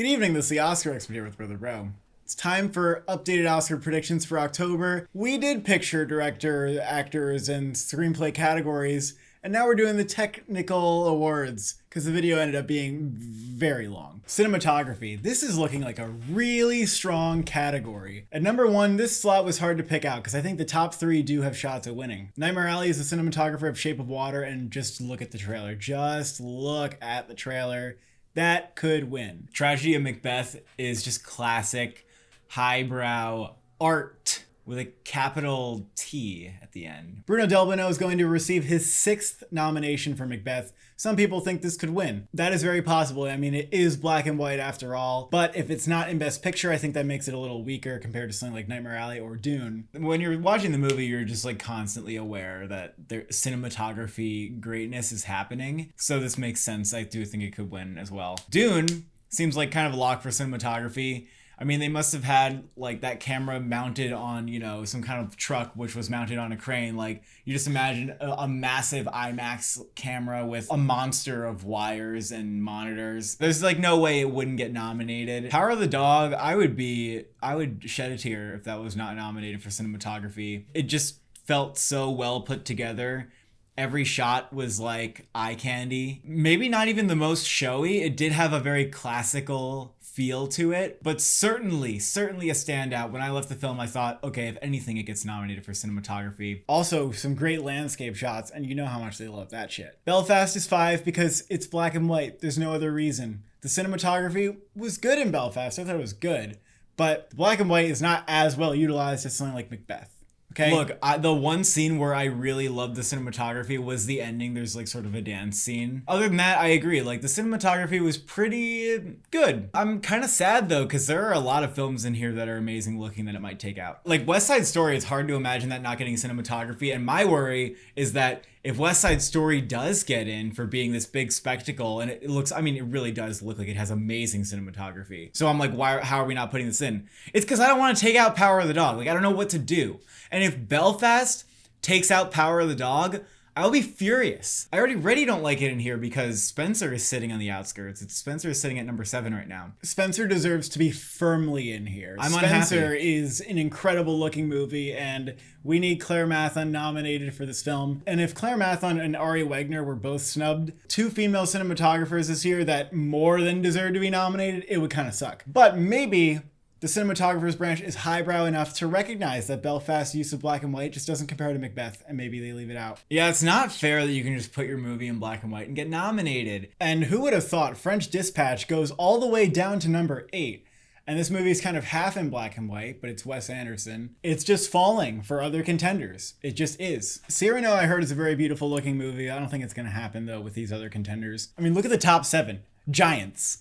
Good evening, this is the Oscar Expert here with Brother Bro. It's time for updated Oscar predictions for October. We did picture, director, actors, and screenplay categories, and now we're doing the technical awards, because the video ended up being very long. Cinematography. This is looking like a really strong category. At number 1, this slot was hard to pick out, because I think the top 3 do have shots at winning. Nightmare Alley is the cinematographer of Shape of Water, and just look at the trailer. Just look at the trailer. That could win. Tragedy of Macbeth is just classic highbrow art with a capital T at the end. Bruno Delbano is going to receive his 6th nomination for Macbeth. Some people think this could win. That is very possible. I mean, it is black and white after all, but if it's not in Best Picture, I think that makes it a little weaker compared to something like Nightmare Alley or Dune. When you're watching the movie, you're just like constantly aware that their cinematography greatness is happening. So this makes sense. I do think it could win as well. Dune seems like kind of a lock for cinematography. I mean, they must have had like that camera mounted on, you know, some kind of truck which was mounted on a crane. Like, you just imagine a massive IMAX camera with a monster of wires and monitors. There's like no way it wouldn't get nominated. Power of the Dog, I would shed a tear if that was not nominated for cinematography. It just felt so well put together. Every shot was like eye candy. Maybe not even the most showy. It did have a very classical feel to it, but certainly a standout. When I left the film, I thought, okay, if anything, it gets nominated for cinematography. Also, some great landscape shots, and you know how much they love that shit. Belfast is 5 because it's black and white. There's no other reason. The cinematography was good in Belfast. I thought it was good, but the black and white is not as well utilized as something like Macbeth. Okay. Look, the one scene where I really loved the cinematography was the ending. There's like sort of a dance scene. Other than that, I agree. Like, the cinematography was pretty good. I'm kind of sad though, because there are a lot of films in here that are amazing looking that it might take out. Like West Side Story, it's hard to imagine that not getting cinematography. And my worry is that if West Side Story does get in for being this big spectacle, and it looks, I mean, it really does look like it has amazing cinematography. So I'm like, how are we not putting this in? It's because I don't want to take out Power of the Dog. Like, I don't know what to do. And if Belfast takes out Power of the Dog, I'll be furious. I already don't like it in here because Spencer is sitting on the outskirts. Spencer is sitting at number 7 right now. Spencer deserves to be firmly in here. Spencer is an incredible looking movie, and we need Claire Mathon nominated for this film. And if Claire Mathon and Ari Wegner were both snubbed, 2 female cinematographers this year that more than deserve to be nominated, it would kind of suck. But maybe the cinematographer's branch is highbrow enough to recognize that Belfast's use of black and white just doesn't compare to Macbeth, and maybe they leave it out. Yeah, it's not fair that you can just put your movie in black and white and get nominated. And who would have thought French Dispatch goes all the way down to number 8? And this movie is kind of half in black and white, but it's Wes Anderson. It's just falling for other contenders. It just is. Cyrano, I heard, is a very beautiful looking movie. I don't think it's going to happen, though, with these other contenders. I mean, look at the top 7. Giants.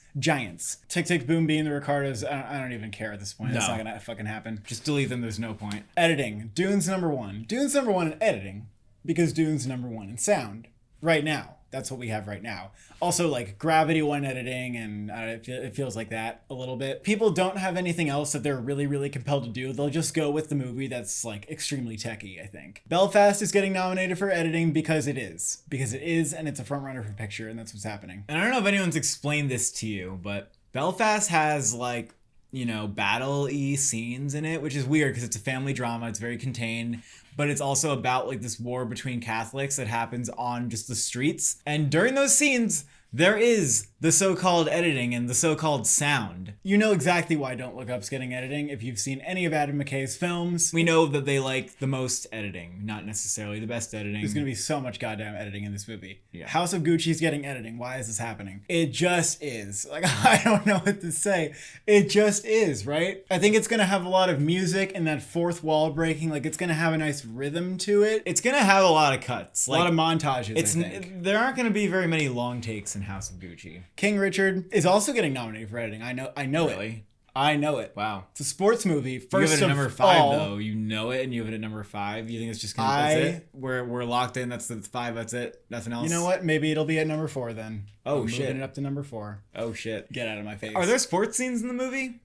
Tick Tick Boom being the Ricardos, I don't even care at this point. It's not gonna fucking happen. Just delete them, there's no point. Editing. Dune's number 1. Dune's number 1 in editing because Dune's number 1 in sound. Right now. That's what we have right now. Also, like, Gravity 1 editing, and it feels like that a little bit. People don't have anything else that they're really, really compelled to do. They'll just go with the movie that's, like, extremely techy, I think. Belfast is getting nominated for editing because it is. Because it is, and it's a frontrunner for picture, and that's what's happening. And I don't know if anyone's explained this to you, but Belfast has, like, you know, battle-y scenes in it, which is weird because it's a family drama. It's very contained, but it's also about like this war between Catholics that happens on just the streets. And during those scenes, there is the so-called editing and the so-called sound. You know exactly why Don't Look Up's getting editing if you've seen any of Adam McKay's films. We know that they like the most editing, not necessarily the best editing. There's gonna be so much goddamn editing in this movie. Yeah. House of Gucci's getting editing. Why is this happening? It just is. Like, I don't know what to say. It just is, right? I think it's gonna have a lot of music and that fourth wall breaking. Like, it's gonna have a nice rhythm to it. It's gonna have a lot of cuts. Like, a lot of montages, I think. There aren't gonna be very many long takes in House of Gucci. King Richard is also getting nominated for editing. I know really? It. I know it. Wow. It's a sports movie. First, you have it at number 5 though. You know it, and you have it at number 5. You think it's just gonna that's it? We're locked in. That's the 5. That's it. Nothing else. You know what? Maybe it'll be at number 4 then. Oh shit! Moving it up to number 4. Oh shit! Get out of my face. Are there sports scenes in the movie?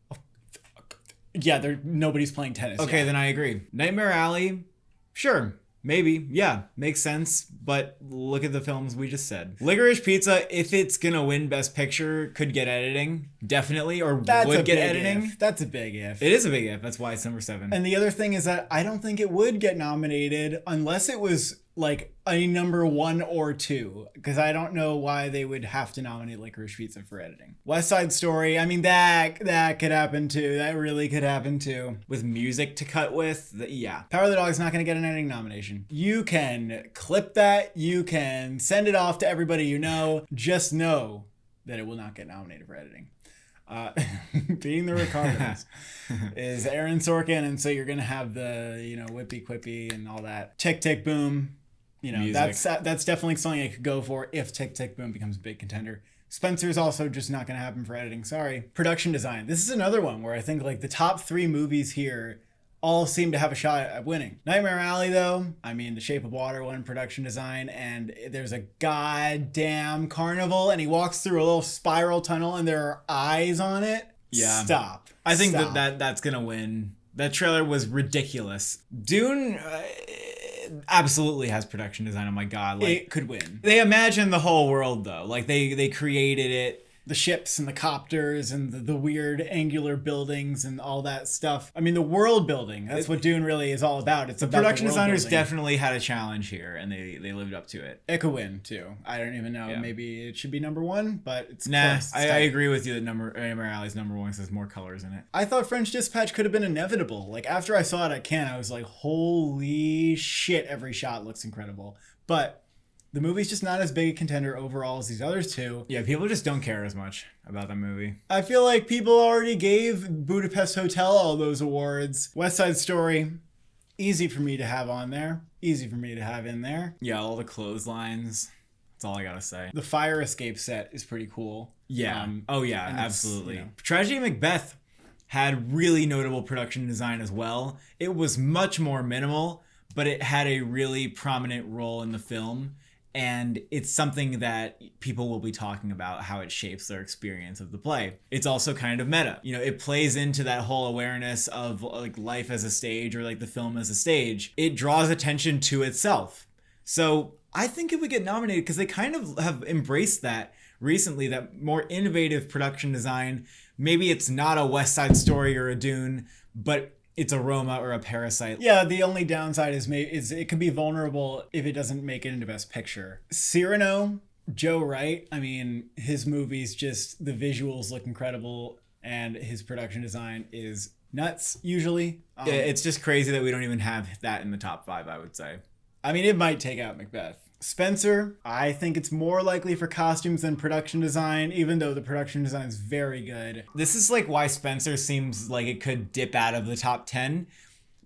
Yeah, nobody's playing tennis. Okay, then I agree. Nightmare Alley. Sure. Maybe, yeah, makes sense, but look at the films we just said. Licorice Pizza, if it's gonna win Best Picture, could get editing, definitely, or would get editing. That's a big if. It is a big if, that's why it's number 7. And the other thing is that I don't think it would get nominated unless it was like a number 1 or 2, because I don't know why they would have to nominate Licorice Pizza for editing. West Side Story, I mean, that could happen too. That really could happen too. With music to cut with, yeah. Power of the Dog's not going to get an editing nomination. You can clip that. You can send it off to everybody you know. Just know that it will not get nominated for editing. Being the Ricardos is Aaron Sorkin, and so you're going to have the, whippy quippy and all that. Tick, tick, boom. Music. That's definitely something I could go for if Tick, Tick, Boom becomes a big contender. Spencer's also just not going to happen for editing. Sorry. Production design. This is another one where I think like the top 3 movies here all seem to have a shot at winning. Nightmare Alley, though, I mean, The Shape of Water won production design, and there's a goddamn carnival, and he walks through a little spiral tunnel, and there are eyes on it. Yeah. Stop. I think that's going to win. That trailer was ridiculous. Dune... absolutely has production design. Oh my god, like it could win. They imagined the whole world though. Like they created it. The ships and the copters and the weird angular buildings and all that stuff. I mean, the world building. That's what Dune really is all about. It's about production the world designers building. definitely had a challenge here, and they lived up to it. It could win too. I don't even know. Yeah. Maybe it should be number 1, but it's close. I agree with you that Nightmare Alley's number 1 says more colors in it. I thought French Dispatch could have been inevitable. Like after I saw it at Cannes, I was like, holy shit! Every shot looks incredible, but. The movie's just not as big a contender overall as these other 2. Yeah, people just don't care as much about that movie. I feel like people already gave Budapest Hotel all those awards. West Side Story, easy for me to have on there. Easy for me to have in there. Yeah, all the clotheslines. That's all I gotta say. The fire escape set is pretty cool. Yeah. Absolutely. Tragedy Macbeth had really notable production design as well. It was much more minimal, but it had a really prominent role in the film. And it's something that people will be talking about, how it shapes their experience of the play. It's also kind of meta. It plays into that whole awareness of like life as a stage or like the film as a stage. It draws attention to itself. So I think it would get nominated because they kind of have embraced that recently, that more innovative production design. Maybe it's not a West Side Story or a Dune, but it's a Roma or a Parasite. Yeah, the only downside is it could be vulnerable if it doesn't make it into Best Picture. Cyrano, Joe Wright, I mean, his movies just, the visuals look incredible, and his production design is nuts, usually. Yeah, it's just crazy that we don't even have that in the top 5, I would say. I mean, it might take out Macbeth. Spencer, I think it's more likely for costumes than production design, even though the production design is very good. This is like why Spencer seems like it could dip out of the top 10,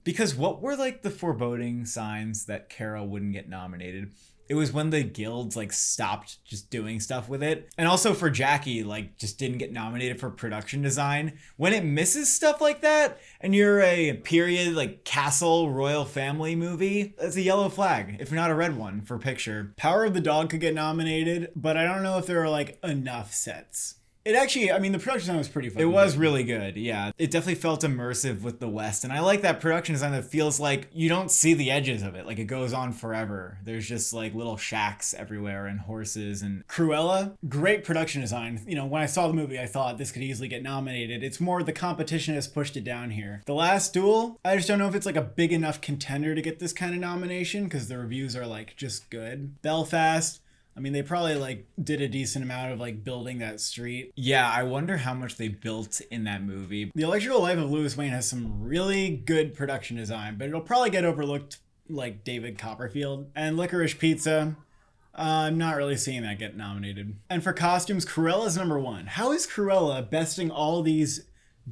because what were like the foreboding signs that Carol wouldn't get nominated? It was when the guilds like stopped just doing stuff with it. And also for Jackie, like just didn't get nominated for production design. When it misses stuff like that and you're a period like castle royal family movie, it's a yellow flag, if not a red one for picture. Power of the Dog could get nominated, but I don't know if there are like enough sets. It actually, I mean, the production design was pretty fun. It was really good, yeah. It definitely felt immersive with the West, and I like that production design that feels like you don't see the edges of it. Like, it goes on forever. There's just, like, little shacks everywhere and horses and... Cruella, great production design. When I saw the movie, I thought this could easily get nominated. It's more the competition has pushed it down here. The Last Duel, I just don't know if it's, like, a big enough contender to get this kind of nomination, because the reviews are, like, just good. Belfast... I mean, they probably like did a decent amount of like building that street. Yeah, I wonder how much they built in that movie. The Electrical Life of Louis Wayne has some really good production design, but it'll probably get overlooked like David Copperfield. And Licorice Pizza, I'm not really seeing that get nominated. And for costumes, Cruella's number 1. How is Cruella besting all these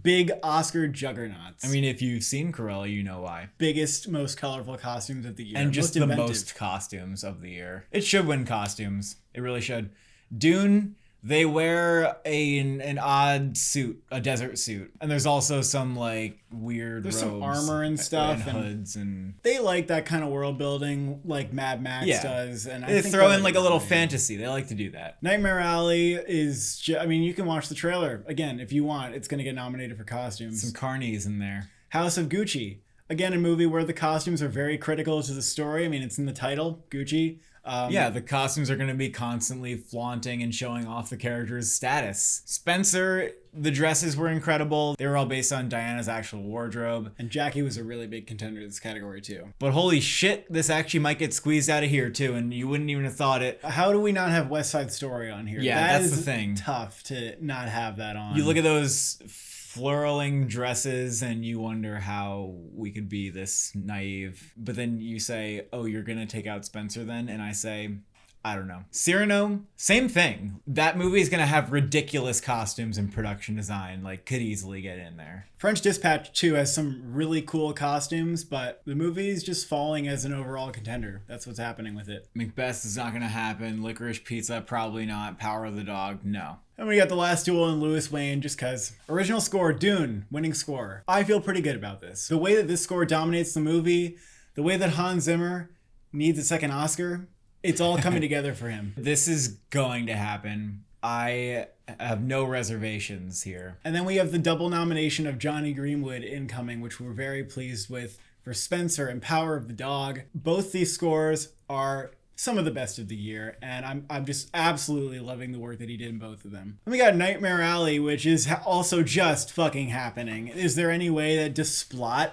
big Oscar juggernauts? I mean, if you've seen Cruella, you know why. Biggest, most colorful costumes of the year. And just the most costumes of the year. It should win costumes. It really should. Dune, they wear an odd suit, a desert suit. And there's also some like weird There's robes some armor and stuff. And hoods and... They like that kind of world building like Mad Max does. And they throw in like a little fantasy. They like to do that. Nightmare Alley is... I mean, you can watch the trailer. Again, if you want, it's going to get nominated for costumes. Some carnies in there. House of Gucci. Again, a movie where the costumes are very critical to the story. I mean, it's in the title, Gucci. Yeah, the costumes are going to be constantly flaunting and showing off the character's status. Spencer, the dresses were incredible. They were all based on Diana's actual wardrobe. And Jackie was a really big contender in this category too. But holy shit, this actually might get squeezed out of here too, and you wouldn't even have thought it. How do we not have West Side Story on here? Yeah, that's the thing. Tough to not have that on. You look at those flurling dresses and you wonder how we could be this naive. But then you say, oh, you're going to take out Spencer then? And I say, I don't know. Cyrano, same thing. That movie is going to have ridiculous costumes and production design. Like, could easily get in there. French Dispatch, too, has some really cool costumes, but the movie is just falling as an overall contender. That's what's happening with it. Macbeth is not going to happen. Licorice Pizza, probably not. Power of the Dog, no. And we got The Last Duel and Louis Wayne, just cause. Original score, Dune, winning score. I feel pretty good about this. The way that this score dominates the movie, the way that Hans Zimmer needs a second Oscar, it's all coming together for him. This is going to happen. I have no reservations here. And then we have the double nomination of Johnny Greenwood incoming, which we're very pleased with, for Spencer and Power of the Dog. Both these scores are some of the best of the year, and I'm just absolutely loving the work that he did in both of them. And we got Nightmare Alley, which is also just fucking happening. Is there any way that Desplat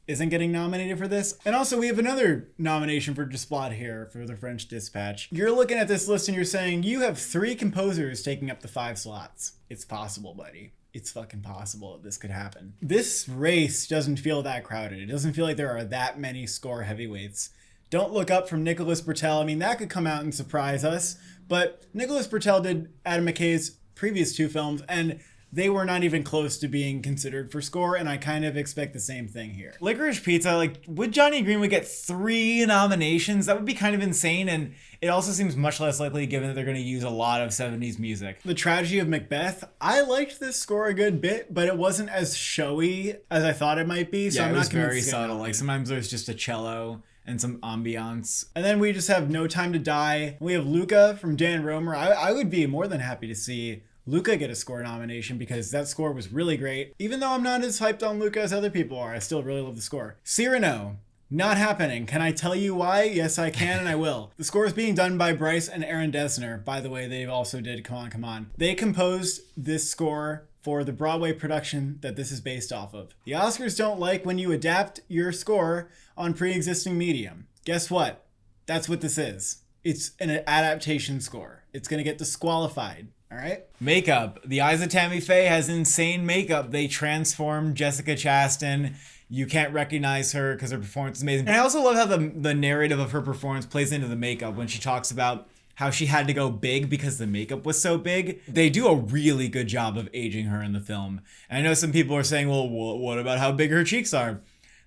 isn't getting nominated for this? And also we have another nomination for Desplat here for the French Dispatch. You're looking at this list and you're saying you have 3 composers taking up the 5 slots. It's possible, buddy. It's fucking possible that this could happen. This race doesn't feel that crowded. It doesn't feel like there are that many score heavyweights. Don't Look Up from Nicholas Britell. I mean, that could come out and surprise us, but Nicholas Britell did Adam McKay's previous 2 films, and they were not even close to being considered for score, and I kind of expect the same thing here. Licorice Pizza, like, would Johnny Greenwood get 3 nominations? That would be kind of insane, and it also seems much less likely given that they're going to use a lot of 70s music. The Tragedy of Macbeth, I liked this score a good bit, but it wasn't as showy as I thought it might be, so yeah, I'm it not was very convinced to get subtle. nominated. Like, sometimes there's just a cello and some ambiance. And then we just have No Time to Die. We have Luca from Dan Romer. I would be more than happy to see Luca get a score nomination because that score was really great. Even though I'm not as hyped on Luca as other people are, I still really love the score. Cyrano, not happening. Can I tell you why? Yes, I can, and I will. The score is being done by Bryce and Aaron Dessner. By the way, they also did Come On, Come On. They composed this score for the Broadway production that this is based off of. The Oscars don't like when you adapt your score on pre-existing medium. Guess what? That's what this is. It's an adaptation score. It's going to get disqualified. All right. Makeup. The Eyes of Tammy Faye has insane makeup. They transformed Jessica Chastain. You can't recognize her because her performance is amazing. And I also love how the narrative of her performance plays into the makeup when she talks about how she had to go big because the makeup was so big. They do a really good job of aging her in the film. And I know some people are saying, well, what about how big her cheeks are?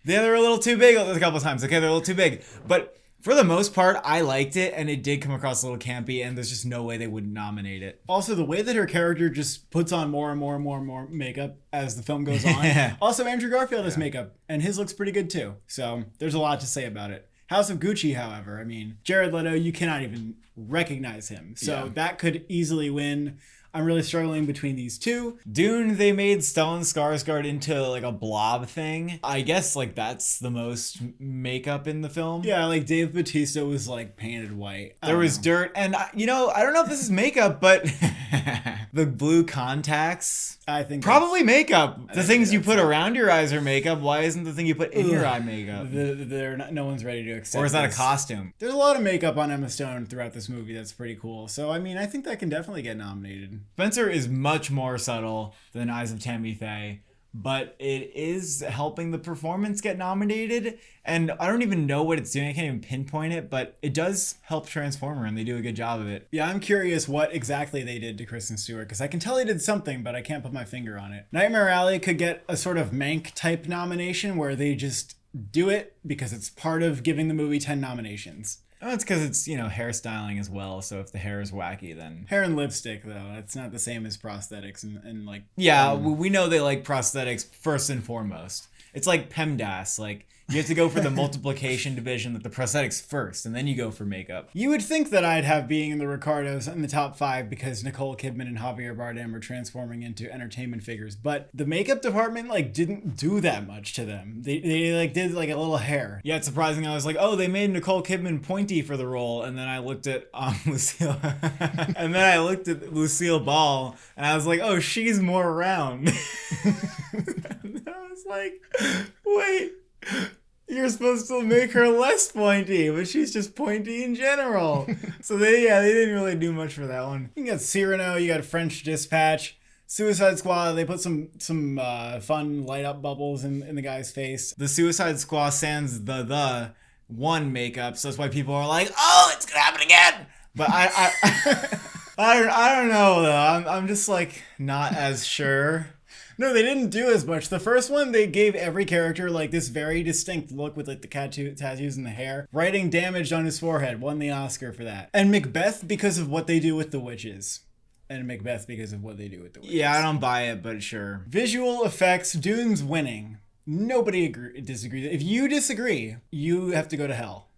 They're a little too big a couple of times. Okay, they're a little too big. But for the most part, I liked it, and it did come across a little campy, and there's just no way they wouldn't nominate it. Also, the way that her character just puts on more and more and more and more makeup as the film goes on. Also, Andrew Garfield has makeup, and his looks pretty good too. So there's a lot to say about it. House of Gucci, however, I mean, Jared Leto, you cannot even recognize him. So that could easily win. I'm really struggling between these two. Dune, they made Stellan Skarsgård into like a blob thing. I guess like that's the most makeup in the film. Yeah, like Dave Bautista was like painted white. There was dirt, and I don't know if this is makeup, but the blue contacts, I think probably makeup. The things you put around your eyes are makeup. Why isn't the thing you put in your eye makeup? No one's ready to accept. Or is that this. A costume? There's a lot of makeup on Emma Stone throughout this movie. That's pretty cool. So I mean, I think that can definitely get nominated. Spencer is much more subtle than Eyes of Tammy Faye, but it is helping the performance get nominated. And I don't even know what it's doing. I can't even pinpoint it, but it does help transform her, and they do a good job of it. Yeah, I'm curious what exactly they did to Kristen Stewart, because I can tell they did something, but I can't put my finger on it. Nightmare Alley could get a sort of Mank type nomination where they just do it because it's part of giving the movie 10 nominations. Oh, it's because it's, hairstyling as well. So if the hair is wacky, then... Hair and lipstick, though. It's not the same as prosthetics and like... Yeah, we know they like prosthetics first and foremost. It's like PEMDAS. Like, You have to go for the multiplication division, the prosthetics first, and then you go for makeup. You would think that I'd have Being in the Ricardos in the top 5 because Nicole Kidman and Javier Bardem are transforming into entertainment figures, but the makeup department like didn't do that much to them. They like did like a little hair. Yeah, it's surprising. I was like, oh, they made Nicole Kidman pointy for the role, and then I looked at Lucille, and then I looked at Lucille Ball, and I was like, oh, she's more round. And I was like, wait. You're supposed to make her less pointy, but she's just pointy in general. So they didn't really do much for that one. You got Cyrano, you got French Dispatch, Suicide Squad. They put some fun light up bubbles in the guy's face. The Suicide Squad sans the one makeup, so that's why people are like, oh, it's gonna happen again. But I don't know though. I'm just like not as sure. No, they didn't do as much. The first one, they gave every character like this very distinct look with like the tattoos and the hair. Writing damaged on his forehead won the Oscar for that. And Macbeth because of what they do with the witches. And Macbeth because of what they do with the witches. Yeah, I don't buy it, but sure. Visual effects, Dune's winning. Nobody disagrees. If you disagree, you have to go to hell.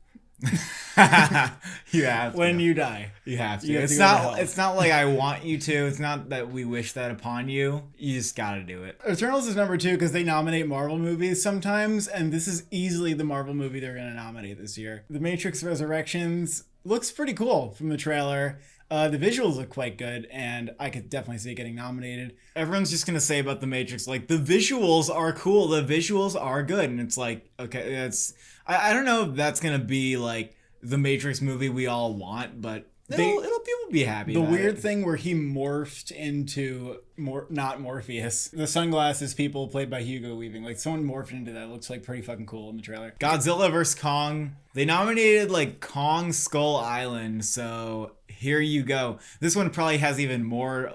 You have to. When you die. You have to. It's not like I want you to. It's not that we wish that upon you. You just gotta do it. Eternals is number 2 because they nominate Marvel movies sometimes, and this is easily the Marvel movie they're gonna nominate this year. The Matrix Resurrections looks pretty cool from the trailer. The visuals look quite good, and I could definitely see it getting nominated. Everyone's just gonna say about the Matrix, like, the visuals are cool, the visuals are good, and it's like, okay, that's... I don't know if that's gonna be like the Matrix movie we all want, but people will be happy. The about weird it. thing where he morphed into not Morpheus. The sunglasses people played by Hugo Weaving, like someone morphed into that. It looks like pretty fucking cool in the trailer. Godzilla vs Kong. They nominated like Kong Skull Island, so here you go. This one probably has even more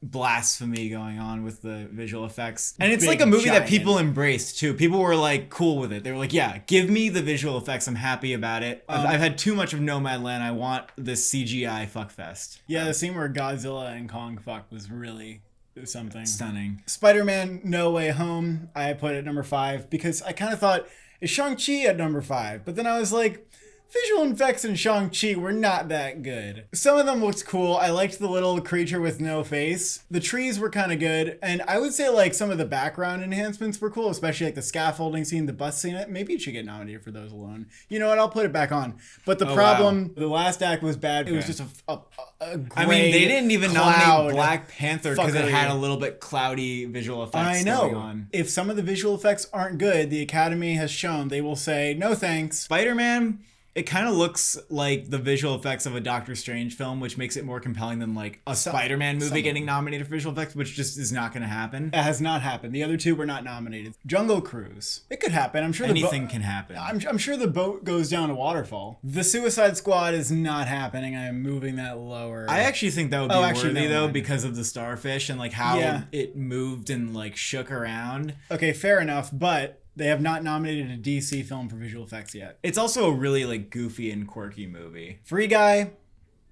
blasphemy going on with the visual effects. And it's Big, like a movie giant. that people embraced too. People were like cool with it. They were like, yeah, give me the visual effects. I'm happy about it. I've had too much of Nomadland. I want this CGI fuckfest. Yeah, the scene where Godzilla and Kong fuck was really something. Stunning. Spider-Man No Way Home, I put at number 5 because I kind of thought, is Shang-Chi at number 5? But then I was like, visual effects in Shang-Chi were not that good. Some of them looked cool. I liked the little creature with no face. The trees were kind of good. And I would say like some of the background enhancements were cool, especially like the scaffolding scene, the bus scene. Maybe it should get nominated for those alone. You know what? I'll put it back on. But the problem, the last act was bad. It was just a gray I mean, they didn't even nominate Black Panther because it fuckery. had a little bit cloudy visual effects going on. If some of the visual effects aren't good, the Academy has shown they will say, no thanks. Spider-Man, it kind of looks like the visual effects of a Doctor Strange film, which makes it more compelling than like a Spider-Man movie getting nominated for visual effects, which just is not going to happen. That has not happened. The other two were not nominated. Jungle Cruise. It could happen. I'm sure anything can happen. I'm sure the boat goes down a waterfall. The Suicide Squad is not happening. I am moving that lower. I actually think that would be worthy though because of the starfish and like how it moved and like shook around. Okay, fair enough, but they have not nominated a DC film for visual effects yet. It's also a really like goofy and quirky movie. Free Guy.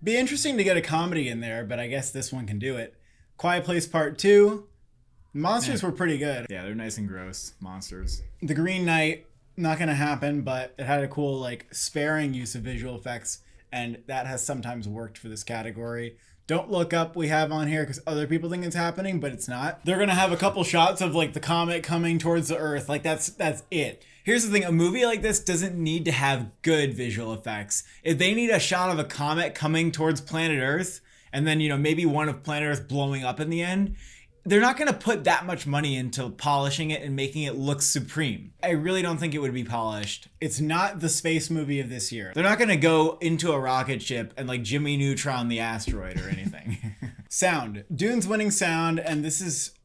Be interesting to get a comedy in there, but I guess this one can do it. Quiet Place Part 2. Monsters were pretty good. Yeah, they're nice and gross. Monsters. The Green Knight, not going to happen, but it had a cool like sparing use of visual effects, and that has sometimes worked for this category. Don't Look Up we have on here because other people think it's happening, but it's not. They're going to have a couple shots of like the comet coming towards the Earth. Like that's it. Here's the thing. A movie like this doesn't need to have good visual effects. If they need a shot of a comet coming towards planet Earth and then, you know, maybe one of planet Earth blowing up in the end, they're not going to put that much money into polishing it and making it look supreme. I really don't think it would be polished. It's not the space movie of this year. They're not going to go into a rocket ship and like Jimmy Neutron the asteroid or anything. Sound. Dune's winning sound, and this is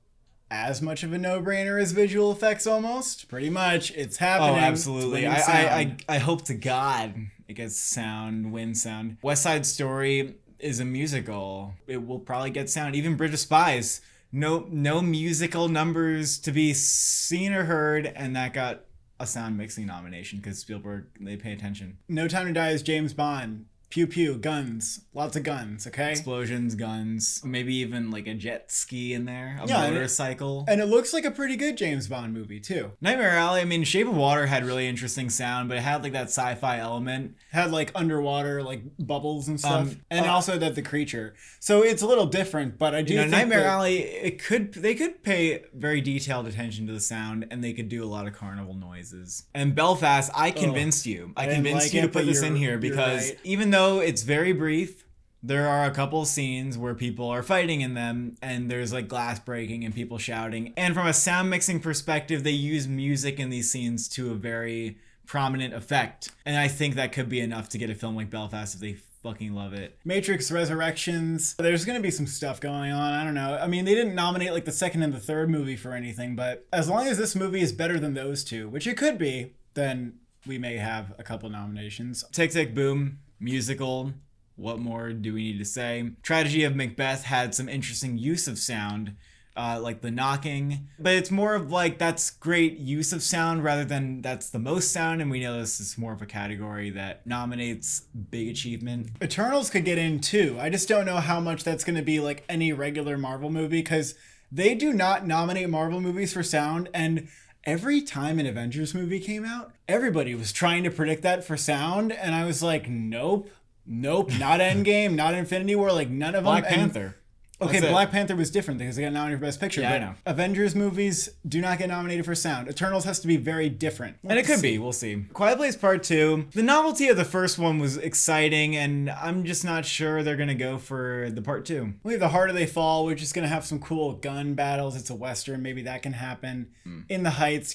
as much of a no-brainer as visual effects almost. Pretty much. It's happening. Oh, absolutely. I I hope to God it gets sound, win sound. West Side Story is a musical. It will probably get sound. Even Bridge of Spies. No musical numbers to be seen or heard, and that got a sound mixing nomination because Spielberg, they pay attention. No Time to Die is James Bond. Pew pew, guns, lots of guns, okay? Explosions, guns, maybe even like a jet ski in there, a Yeah, motorcycle. And it looks like a pretty good James Bond movie, too. Nightmare Alley, I mean, Shape of Water had really interesting sound, but it had like that sci-fi element. Had like underwater, like bubbles and stuff. And also that the creature. So it's a little different, but I do think Nightmare Alley, they could pay very detailed attention to the sound, and they could do a lot of carnival noises. And Belfast, I convinced you. I convinced you to put this in here because even though it's very brief, there are a couple scenes where people are fighting in them, and there's like glass breaking and people shouting. And from a sound mixing perspective, they use music in these scenes to a very prominent effect. And I think that could be enough to get a film like Belfast if they fucking love it. Matrix Resurrections. There's gonna be some stuff going on. I don't know. I mean, they didn't nominate like the second and the third movie for anything, but as long as this movie is better than those two, which it could be, then we may have a couple nominations. Tick, Tick, Boom, musical. What more do we need to say? Tragedy of Macbeth had some interesting use of sound, like the knocking. But it's more of like, that's great use of sound rather than that's the most sound. And we know this is more of a category that nominates big achievement. Eternals could get in too. I just don't know how much that's going to be like any regular Marvel movie, because they do not nominate Marvel movies for sound. And every time an Avengers movie came out, everybody was trying to predict that for sound. And I was like, nope, not Endgame, not Infinity War, like none of them. Black Panther. Okay, Black Panther was different because they got nominated for Best Picture. Yeah, but I know. Avengers movies do not get nominated for sound. Eternals has to be very different. And it could be. We'll see. Quiet Place Part 2. The novelty of the first one was exciting, and I'm just not sure they're going to go for the Part 2. We have The Harder They Fall, which is going to have some cool gun battles. It's a Western. Maybe that can happen. In the Heights,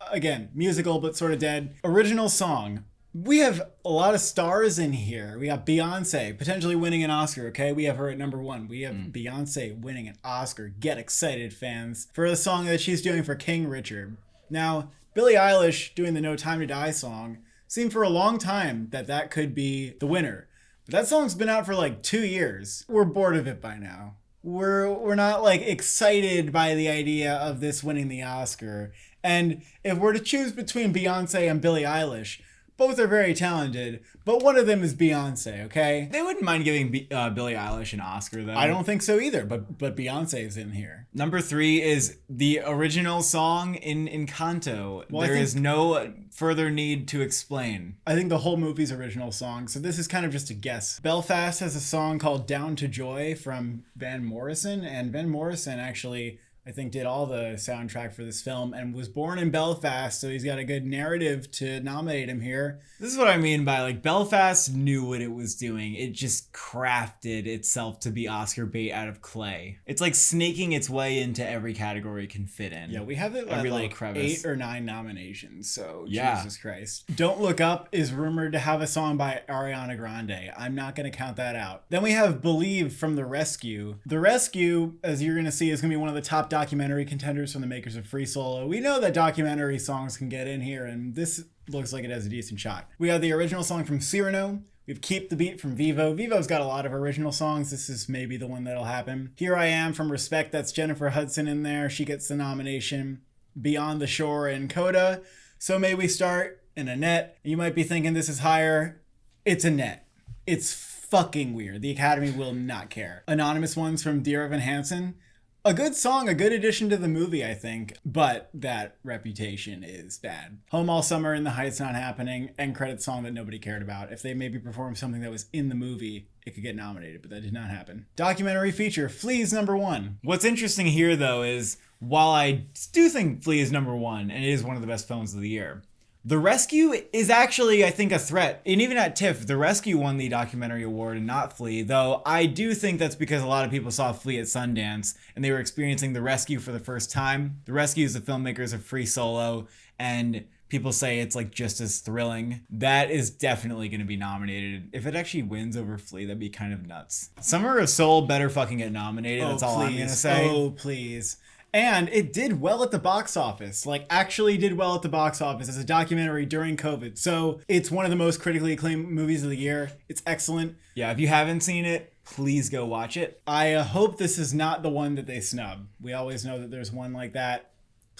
again, musical, but sort of dead. Original song. We have a lot of stars in here. We got Beyonce potentially winning an Oscar, okay? We have her at number 1. We have Beyonce winning an Oscar. Get excited, fans, for the song that she's doing for King Richard. Now, Billie Eilish doing the No Time to Die song seemed for a long time that could be the winner. But that song's been out for like 2 years. We're bored of it by now. We're not like excited by the idea of this winning the Oscar. And if we're to choose between Beyonce and Billie Eilish, both are very talented, but one of them is Beyonce, okay? They wouldn't mind giving Billie Eilish an Oscar, though. I don't think so either, but Beyonce is in here. Number 3 is the original song in Encanto. Well, there is no further need to explain. I think the whole movie's original song, so this is kind of just a guess. Belfast has a song called Down to Joy from Van Morrison, and Van Morrison actually, I think, did all the soundtrack for this film and was born in Belfast, so he's got a good narrative to nominate him here. This is what I mean by, like, Belfast knew what it was doing. It just crafted itself to be Oscar bait out of clay. It's like snaking its way into every category it can fit in. Yeah, we have it at like 8 or 9 nominations, so Jesus Christ. Don't Look Up is rumored to have a song by Ariana Grande. I'm not going to count that out. Then we have Believe from The Rescue. The Rescue, as you're going to see, is going to be one of the top documentary contenders from the makers of Free Solo. We know that documentary songs can get in here, and this looks like it has a decent shot. We have the original song from Cyrano. We have Keep the Beat from Vivo. Vivo's got a lot of original songs. This is maybe the one that'll happen. Here I Am from Respect. That's Jennifer Hudson in there. She gets the nomination. Beyond the Shore and Coda. So May We Start in Annette. You might be thinking this is higher. It's Annette. It's fucking weird. The Academy will not care. Anonymous Ones from Dear Evan Hansen. A good song, a good addition to the movie, I think, but that reputation is bad. Home All Summer in the Heights not happening. End credit song that nobody cared about. If they maybe performed something that was in the movie, it could get nominated, but that did not happen. Documentary feature, Flea's number 1. What's interesting here, though, is while I do think Flea is number 1, and it is one of the best films of the year, The Rescue is actually, I think, a threat. And even at TIFF, The Rescue won the documentary award and not Flea, though I do think that's because a lot of people saw Flea at Sundance and they were experiencing The Rescue for the first time. The Rescue is the filmmakers of Free Solo, and people say it's like just as thrilling. That is definitely going to be nominated. If it actually wins over Flea, that'd be kind of nuts. Summer of Soul better fucking get nominated. That's all I'm going to say. Oh, please. And it did well at the box office, like actually did well at the box office as a documentary during COVID. So it's one of the most critically acclaimed movies of the year. It's excellent. Yeah, if you haven't seen it, please go watch it. I hope this is not the one that they snub. We always know that there's one like that.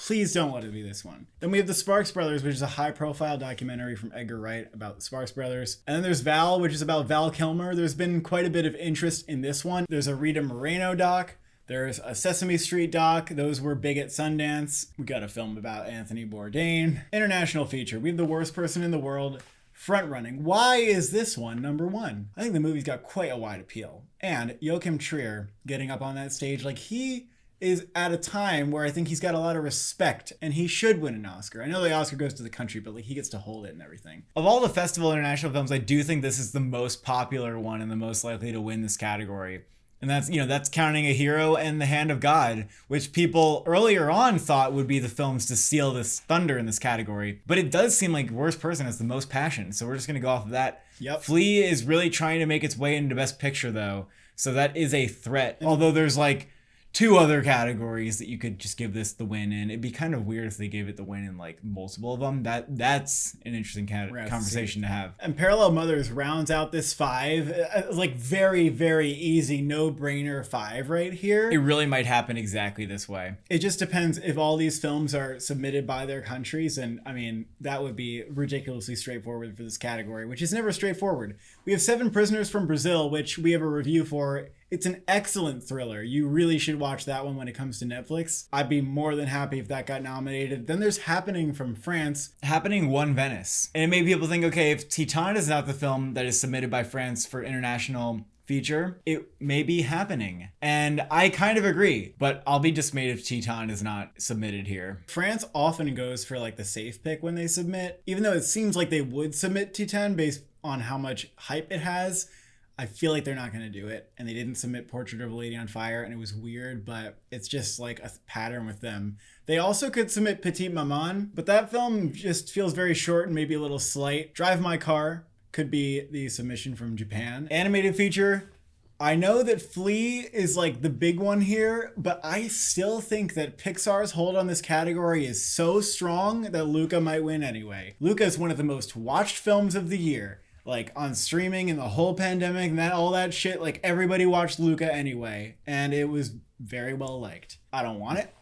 Please don't let it be this one. Then we have The Sparks Brothers, which is a high-profile documentary from Edgar Wright about the Sparks Brothers. And then there's Val, which is about Val Kilmer. There's been quite a bit of interest in this one. There's a Rita Moreno doc. There's a Sesame Street doc. Those were big at Sundance. We got a film about Anthony Bourdain. International feature. We have The Worst Person in the World. Front running. Why is this one number one? I think the movie's got quite a wide appeal. And Joachim Trier getting up on that stage, like he is at a time where I think he's got a lot of respect and he should win an Oscar. I know the Oscar goes to the country, but like he gets to hold it and everything. Of all the festival international films, I do think this is the most popular one and the most likely to win this category. And that's, that's counting A Hero and The Hand of God, which people earlier on thought would be the films to steal this thunder in this category. But it does seem like Worst Person has the most passion. So we're just going to go off of that. Yep. Flea is really trying to make its way into Best Picture, though. So that is a threat. Although there's like 2 other categories that you could just give this the win in. It'd be kind of weird if they gave it the win in like multiple of them. That's an interesting conversation to have. And Parallel Mothers rounds out this 5, like very, very easy, no-brainer 5 right here. It really might happen exactly this way. It just depends if all these films are submitted by their countries. And I mean, that would be ridiculously straightforward for this category, which is never straightforward. We have 7 Prisoners from Brazil, which we have a review for. It's an excellent thriller. You really should watch that one when it comes to Netflix. I'd be more than happy if that got nominated. Then there's Happening from France. Happening won Venice. And it made people think, okay, if Titan is not the film that is submitted by France for international feature, it may be Happening. And I kind of agree, but I'll be dismayed if Titan is not submitted here. France often goes for like the safe pick when they submit. Even though it seems like they would submit Titan based on how much hype it has, I feel like they're not going to do it. And they didn't submit Portrait of a Lady on Fire, and it was weird, but it's just like a pattern with them. They also could submit Petite Maman, but that film just feels very short and maybe a little slight. Drive My Car could be the submission from Japan. Animated feature. I know that Flea is like the big one here, but I still think that Pixar's hold on this category is so strong that Luca might win anyway. Luca is one of the most watched films of the year. Like on streaming and the whole pandemic and that all that shit, like everybody watched Luca anyway, and it was very well liked. I don't want it,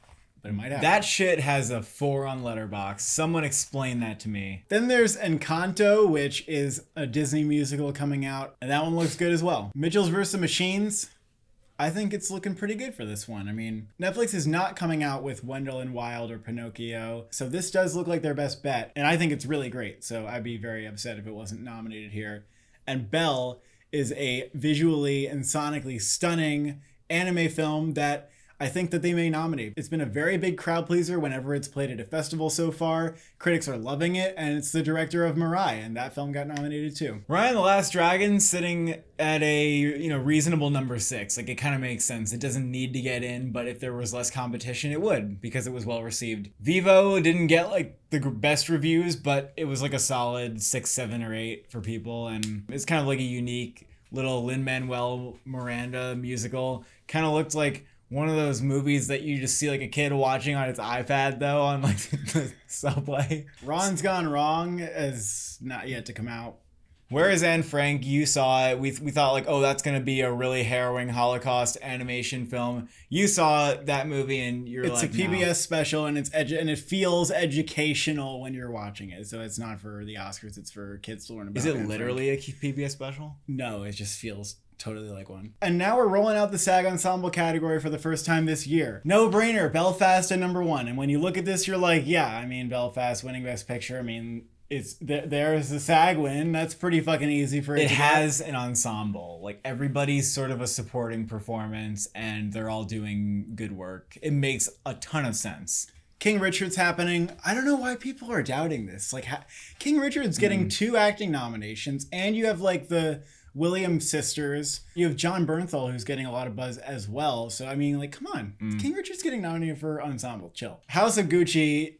but it might happen. That shit has a 4 on Letterboxd. Someone explain that to me. Then there's Encanto, which is a Disney musical coming out, and that one looks good as well. Mitchell's vs. Machines. I think it's looking pretty good for this one. I mean, Netflix is not coming out with Wendell and Wild or Pinocchio, so this does look like their best bet, and I think it's really great, so I'd be very upset if it wasn't nominated here. And Belle is a visually and sonically stunning anime film that I think that they may nominate. It's been a very big crowd pleaser whenever it's played at a festival so far. Critics are loving it, and it's the director of Mirai, and that film got nominated too. Raya and the Last Dragon sitting at a reasonable number 6. Like, it kind of makes sense. It doesn't need to get in, but if there was less competition, it would, because it was well received. Vivo didn't get like the best reviews, but it was like a solid 6, 7, or 8 for people, and it's kind of like a unique little Lin-Manuel Miranda musical. Kind of looked like one of those movies that you just see like a kid watching on its iPad though on like the subway. Ron's Gone Wrong is not yet to come out. Whereas Anne Frank, you saw it, we thought like, oh, that's gonna be a really harrowing Holocaust animation film. You saw that movie and it's a PBS special, and and it feels educational when you're watching it. So it's not for the Oscars; it's for kids to learn about. Is it literally a PBS special? No, it just feels totally like one. And now we're rolling out the SAG Ensemble category for the first time this year. No brainer, Belfast at number 1. And when you look at this, you're like, yeah, I mean, Belfast winning Best Picture. I mean, there's the SAG win. That's pretty fucking easy for it. It has an ensemble. Like, everybody's sort of a supporting performance, and they're all doing good work. It makes a ton of sense. King Richard's happening. I don't know why people are doubting this. Like, King Richard's getting 2 acting nominations, and you have like the Williams sisters. You have John Bernthal, who's getting a lot of buzz as well. So, I mean, like, come on. King Richard's getting nominated for ensemble. Chill. House of Gucci,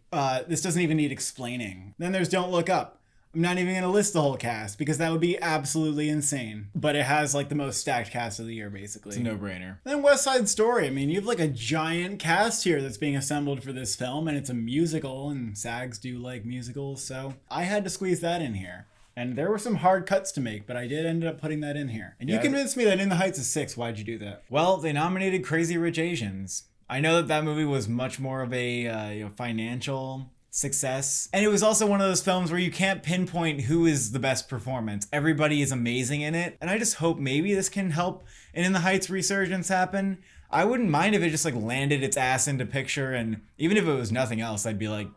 this doesn't even need explaining. Then there's Don't Look Up. I'm not even going to list the whole cast because that would be absolutely insane. But it has like the most stacked cast of the year, basically. It's a no-brainer. Then West Side Story. I mean, you have like a giant cast here that's being assembled for this film, and it's a musical, and SAGs do like musicals. So I had to squeeze that in here. And there were some hard cuts to make, but I did end up putting that in here. And you convinced me that In the Heights is 6. Why'd you do that? Well, they nominated Crazy Rich Asians. I know that movie was much more of a financial success. And it was also one of those films where you can't pinpoint who is the best performance. Everybody is amazing in it. And I just hope maybe this can help an In the Heights resurgence happen. I wouldn't mind if it just like landed its ass into picture, and even if it was nothing else, I'd be like,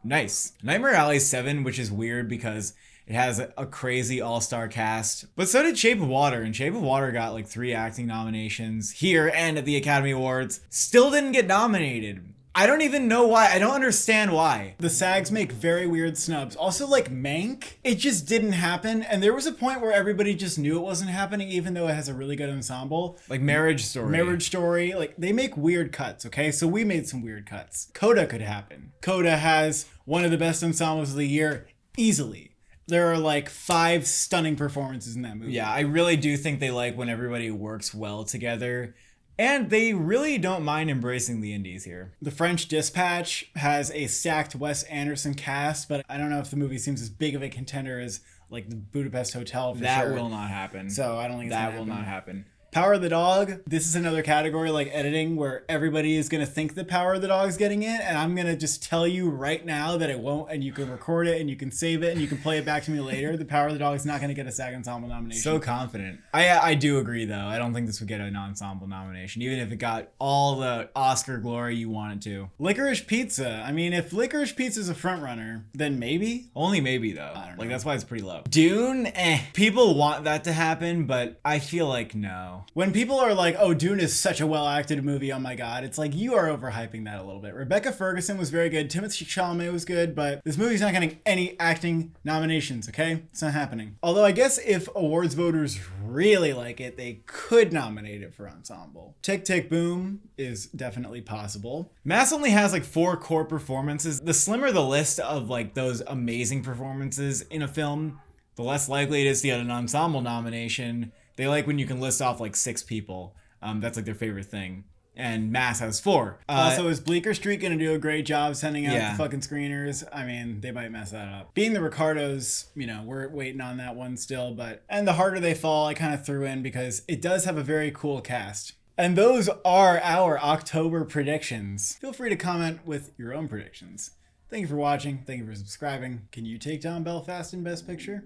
nice. Nightmare Alley 7, which is weird because it has a crazy all-star cast. But so did Shape of Water, and Shape of Water got like 3 acting nominations here and at the Academy Awards. Still didn't get nominated. I don't even know why. I don't understand why. The SAGs make very weird snubs. Also, like Mank, it just didn't happen. And there was a point where everybody just knew it wasn't happening, even though it has a really good ensemble. Like Marriage Story. Like, they make weird cuts, okay? So we made some weird cuts. Coda could happen. Coda has one of the best ensembles of the year, easily. There are like 5 stunning performances in that movie. Yeah, I really do think they like when everybody works well together. And they really don't mind embracing the indies here. The French Dispatch has a stacked Wes Anderson cast, but I don't know if the movie seems as big of a contender as like the Budapest Hotel for sure. That will not happen. So I don't think that will not happen. Power of the Dog. This is another category like editing where everybody is going to think the Power of the Dog is getting it. And I'm going to just tell you right now that it won't. And you can record it and you can save it and you can play it back to me later. The Power of the Dog is not going to get a SAG Ensemble nomination. So confident. I do agree though. I don't think this would get an ensemble nomination, even if it got all the Oscar glory you want it to. Licorice Pizza. I mean, if Licorice Pizza is a front runner, then maybe. Only maybe though. I don't know. Like that's why it's pretty low. Dune, people want that to happen, but I feel like no. When people are like, oh, Dune is such a well-acted movie, oh my god, it's like, you are overhyping that a little bit. Rebecca Ferguson was very good, Timothée Chalamet was good, but this movie's not getting any acting nominations, okay? It's not happening. Although I guess if awards voters really like it, they could nominate it for ensemble. Tick Tick Boom is definitely possible. Mass only has like 4 core performances. The slimmer the list of like those amazing performances in a film, the less likely it is to get an ensemble nomination. They like when you can list off like 6 people. That's like their favorite thing. And Mass has 4. Also, is Bleecker Street going to do a great job sending out the fucking screeners? I mean, they might mess that up. Being the Ricardos, you know, we're waiting on that one still. And The Harder They Fall, I kind of threw in because it does have a very cool cast. And those are our October predictions. Feel free to comment with your own predictions. Thank you for watching. Thank you for subscribing. Can you take down Belfast in Best Picture?